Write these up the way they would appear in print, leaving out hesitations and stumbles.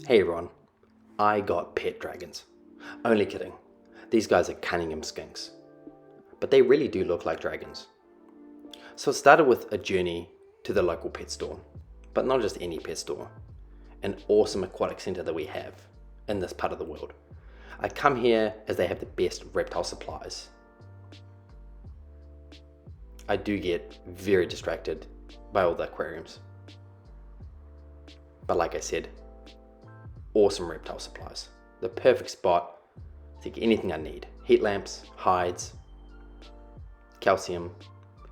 Hey everyone, I got pet dragons. Only kidding. These guys are Cunningham Skinks. But they really do look like dragons. So it started with a journey to the local pet store. But not just any pet store. An awesome aquatic center that we have in this part of the world. I come here as they have the best reptile supplies. I do get very distracted by all the aquariums. But like I said, awesome reptile supplies. The perfect spot to get anything I need. Heat lamps, hides, calcium,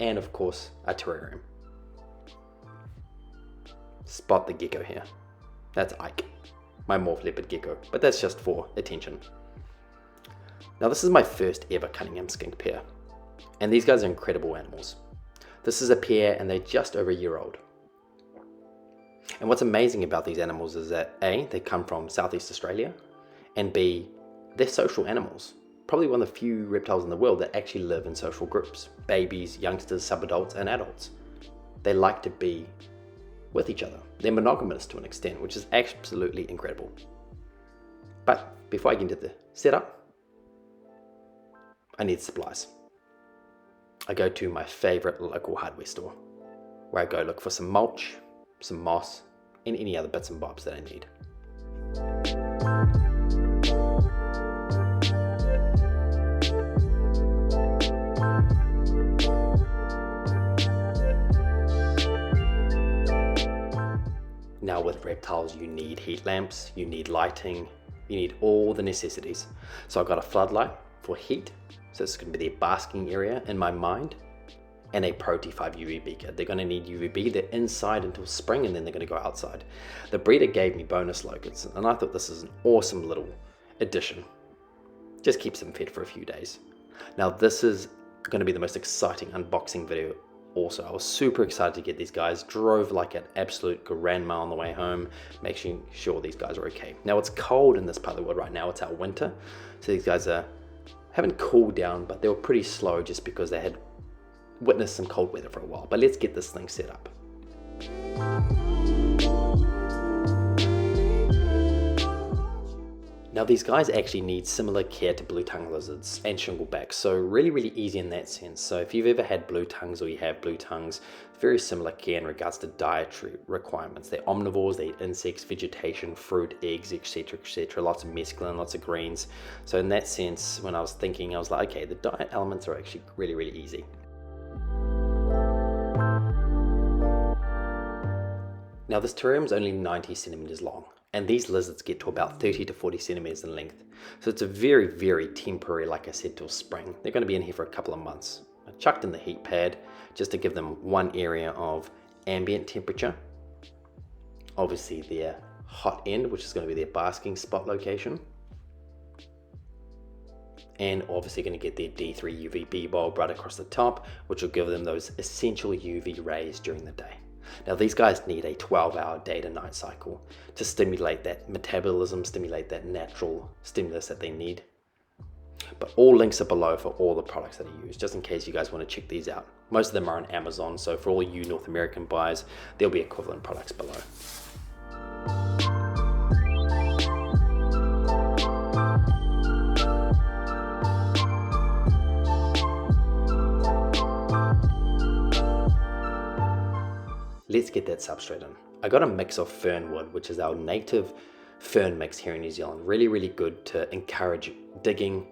and of course a terrarium. Spot the gecko here. That's Ike, my morph leopard gecko, but that's just for attention. Now this is my first ever Cunningham skink pair, and these guys are incredible animals. This is a pair and they're just over a year old. And what's amazing about these animals is that A, they come from Southeast Australia, and B, they're social animals. Probably one of the few reptiles in the world that actually live in social groups. Babies, youngsters, subadults, and adults. They like to be with each other. They're monogamous to an extent, which is absolutely incredible. But before I get into the setup, I need supplies. I go to my favorite local hardware store, where I go look for some mulch, some moss, and any other bits and bobs that I need. Now with reptiles, you need heat lamps, you need lighting, you need all the necessities. So I've got a floodlight for heat, so it's going to be their basking area in my mind, and a Pro T5 UV beaker. They're going to need UVB. They're inside until spring, and then they're going to go outside. The breeder gave me bonus locusts, and I thought this is an awesome little addition. Just keeps them fed for a few days. Now this is going to be the most exciting unboxing video. Also, I was super excited to get these guys. Drove like an absolute grandma on the way home, making sure these guys are okay. Now it's cold in this part of the world right now. It's our winter, so these guys haven't cooled down, but they were pretty slow just because they had witnessed some cold weather for a while. But let's get this thing set up. Now these guys actually need similar care to blue tongue lizards and shinglebacks, so really easy in that sense. So if you've ever had blue tongues or you have blue tongues, very similar care in regards to dietary requirements. They're omnivores, they eat insects, vegetation, fruit, eggs, etc, lots of mescaline, lots of greens. So in that sense, when I was thinking, I was like, okay, the diet elements are actually really easy. Now this terrarium is only 90 centimeters long, and these lizards get to about 30 to 40 centimeters in length. So it's a very temporary, like I said, till spring. They're going to be in here for a couple of months. I chucked in the heat pad just to give them one area of ambient temperature. Obviously their hot end, which is going to be their basking spot location. And obviously going to get their D3 UVB bulb right across the top, which will give them those essential UV rays during the day. Now these guys need a 12-hour day to night cycle to stimulate that metabolism, stimulate that natural stimulus that they need. But all links are below for all the products that I use, just in case you guys want to check these out. Most of them are on Amazon, so for all you North American buyers, there'll be equivalent products below. Let's get that substrate in. I got a mix of fernwood, which is our native fern mix here in New Zealand. Really good to encourage digging,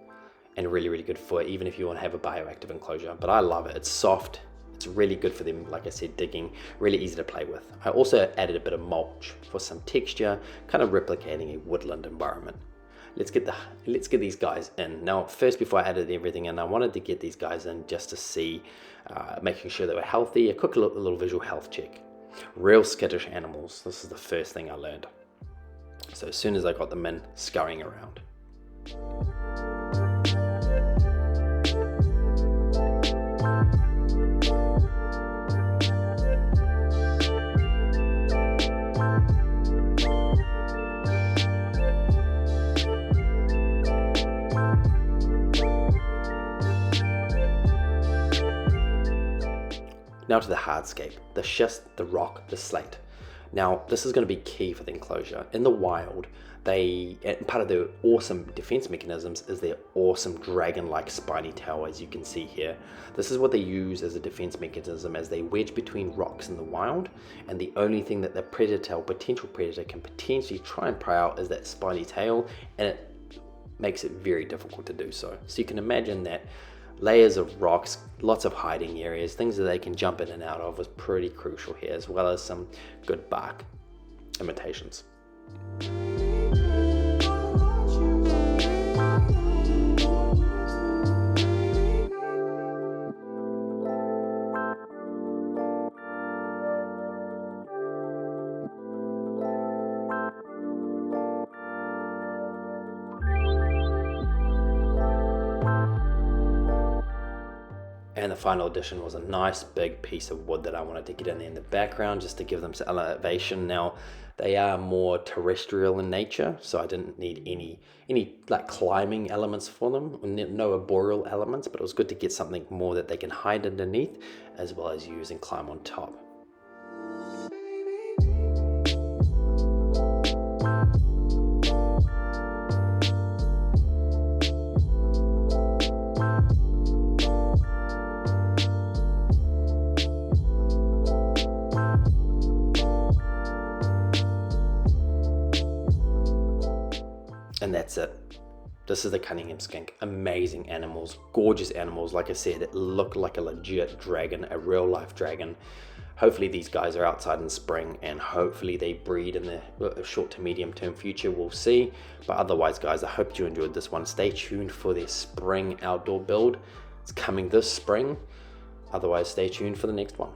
and really good for even if you want to have a bioactive enclosure. But I love it. It's soft. It's really good for them, like I said, digging. Really easy to play with. I also added a bit of mulch for some texture, kind of replicating a woodland environment. Let's get these guys in. Now, first, before I added everything in, I wanted to get these guys in just to see, making sure they were healthy. A quick little visual health check. Real skittish animals. This is the first thing I learned. So as soon as I got them in, scurrying around. Now to the hardscape, the schist, the rock, the slate. Now, this is going to be key for the enclosure. In the wild, part of their awesome defense mechanisms is their awesome dragon-like spiny tail, as you can see here. This is what they use as a defense mechanism as they wedge between rocks in the wild, and the only thing that the predator or potential predator can potentially try and pry out is that spiny tail, and it makes it very difficult to do so. So you can imagine that layers of rocks, lots of hiding areas, things that they can jump in and out of was pretty crucial here, as well as some good bark imitations. And the final addition was a nice big piece of wood that I wanted to get in there in the background just to give them some elevation. Now, they are more terrestrial in nature, so I didn't need any like climbing elements for them, no arboreal elements, but it was good to get something more that they can hide underneath as well as use and climb on top. And that's it. This is the Cunningham skink. Amazing animals, gorgeous animals. Like I said, it looked like a legit dragon, a real life dragon. Hopefully these guys are outside in spring, and hopefully they breed in the short to medium term future. We'll see. But otherwise, guys, I hope you enjoyed this one. Stay tuned for their spring outdoor build. It's coming this spring. Otherwise, stay tuned for the next one.